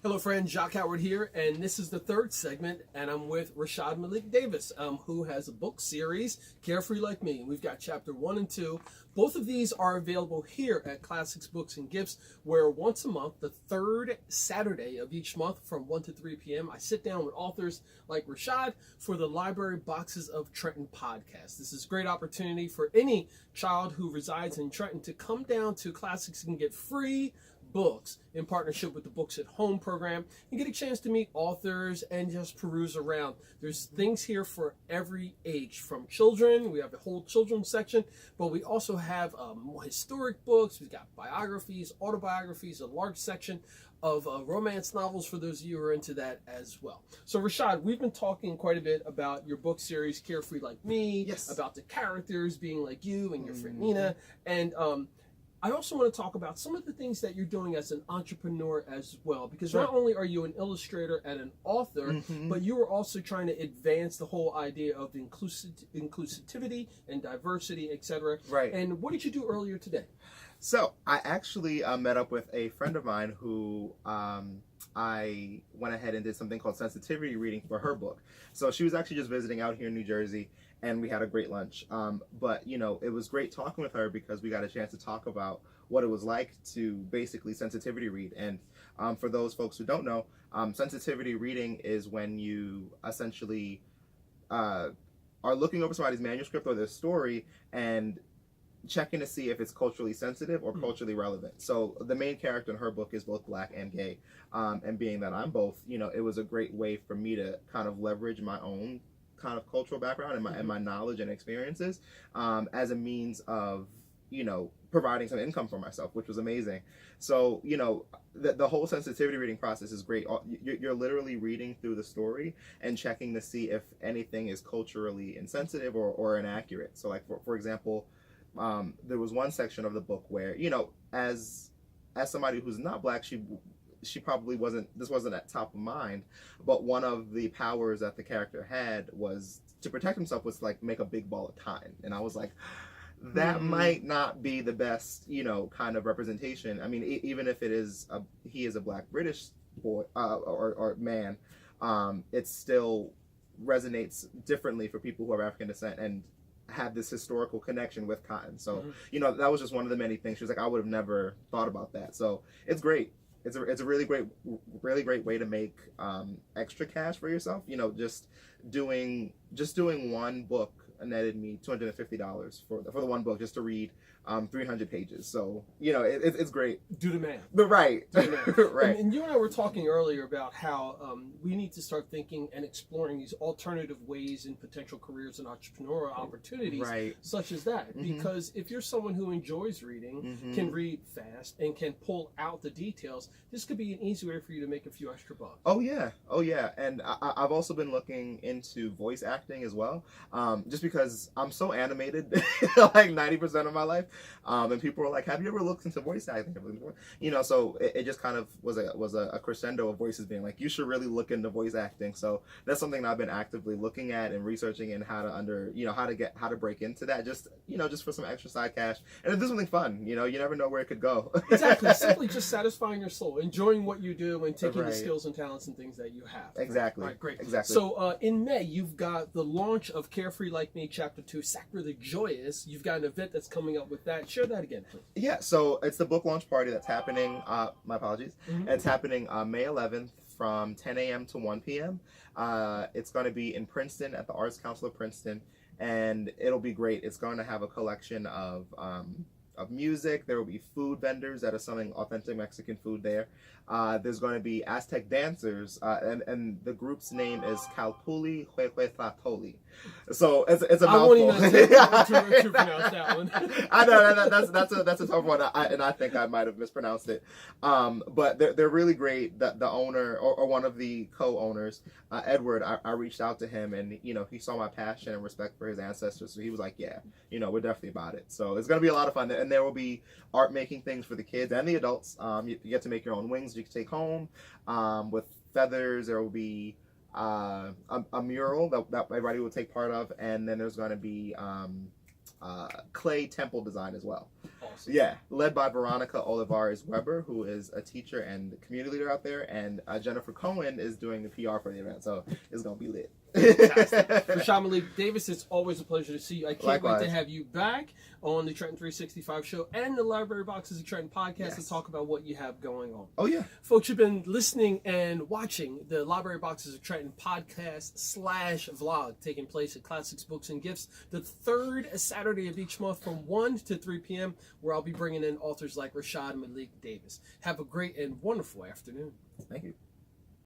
Hello, friends. Jacque Howard here, and this is the third segment, and I'm with Rashad Malik Davis, who has a book series, Carefree Like Me. We've got chapter 1 and 2. Both of these are available here at Classics Books and Gifts, where once a month, the third Saturday of each month from 1 to 3 p.m., I sit down with authors like Rashad for the Library Boxes of Trenton podcast. This is a great opportunity for any child who resides in Trenton to come down to Classics and get free books in partnership with the Books at Home program and get a chance to meet authors and just peruse around. There's things here for every age, from children. We have a whole children's section, but we also have more historic books. We've got biographies, autobiographies, a large section of romance novels for those of you who are into that as well. So Rashad, we've been talking quite a bit about your book series, Carefree Like Me, Yes. about the characters being like you and your friend Nina, and I also want to talk about some of the things that you're doing as an entrepreneur as well, because not only are you an illustrator and an author, but you are also trying to advance the whole idea of inclusivity and diversity, etc. Right. And what did you do earlier today? So I actually met up with a friend of mine who I went ahead and did something called sensitivity reading for her book. So she was actually just visiting out here in New Jersey, and we had a great lunch. But, you know, it was great talking with her because we got a chance to talk about what it was like to basically sensitivity read. And for those folks who don't know, sensitivity reading is when you essentially are looking over somebody's manuscript or their story and checking to see if it's culturally sensitive or culturally relevant. So the main character in her book is both Black and gay. And being that I'm both, you know, it was a great way for me to kind of leverage my own kind of cultural background and my knowledge and experiences as a means of, you know, providing some income for myself, which was amazing. So, you know, the whole sensitivity reading process is great. You're literally reading through the story and checking to see if anything is culturally insensitive or inaccurate. So like, for example, there was one section of the book where, you know, as somebody who's not Black, she probably this wasn't at top of mind, but one of the powers that the character had was to protect himself was like make a big ball of time. And I was like, that might not be the best, you know, kind of representation. I mean, even if he is a Black British boy or man, it still resonates differently for people who are African descent and have this historical connection with cotton. So, you know, that was just one of the many things. She was like, I would have never thought about that. So it's great. It's a really great way to make extra cash for yourself. You know, just doing one book netted me $250 for the one book just to read 300 pages. So, you know, it's great. Do the math. But right. Do the math. Right. And you and I were talking earlier about how we need to start thinking and exploring these alternative ways in potential careers and entrepreneurial opportunities, such as that. Because if you're someone who enjoys reading, can read fast, and can pull out the details, this could be an easy way for you to make a few extra bucks. Oh yeah. And I've also been looking into voice acting as well, just because I'm so animated like 90% of my life. And people were like, have you ever looked into voice acting? You know, so it just kind of was a crescendo of voices being like, you should really look into voice acting. So that's something I've been actively looking at and researching, and how to break into that, just, you know, just for some extra side cash. And do something fun, you know, you never know where it could go. Exactly. Simply just satisfying your soul, enjoying what you do, and taking the skills and talents and things that you have. Exactly. Right, great. Exactly. So in May, you've got the launch of Carefree Like Me, Chapter 2, Sacredly Joyous. You've got an event that's coming up with that. Share that again, please. Yeah, so it's the book launch party that's happening, my apologies. It's happening May 11th from 10 a.m. to 1 p.m. It's going to be in Princeton at the Arts Council of Princeton, and it'll be great. It's going to have a collection of music. There will be food vendors that are selling authentic Mexican food there. There's going to be Aztec dancers, and the group's name is Calpuli Huehuetlatoli. So it's a mouthful. I won't even attempt to pronounce that one. I know that's a tough one, and I think I might have mispronounced it. But they're really great. The owner or one of the co-owners, Edward, I reached out to him, and you know, he saw my passion and respect for his ancestors, so he was like, yeah, you know, we're definitely about it. So it's gonna be a lot of fun, and there will be art making things for the kids and the adults. You get to make your own wings you can take home with feathers. There will be a mural that everybody will take part of, and then there's going to be clay temple design as well. Awesome. Yeah, led by Veronica Olivares Weber, who is a teacher and community leader out there, and Jennifer Cohen is doing the PR for the event, so it's gonna be lit. Fantastic. Rashad Malik Davis, it's always a pleasure to see you. I can't Likewise. wait to have you back on the Trenton 365 show and the Library Boxes of Trenton podcast to talk about what you have going on. Oh, yeah. Folks, you've been listening and watching the Library Boxes of Trenton podcast / vlog taking place at Classics Books and Gifts the third Saturday of each month from 1 to 3 p.m., where I'll be bringing in authors like Rashad Malik Davis. Have a great and wonderful afternoon. Thank you.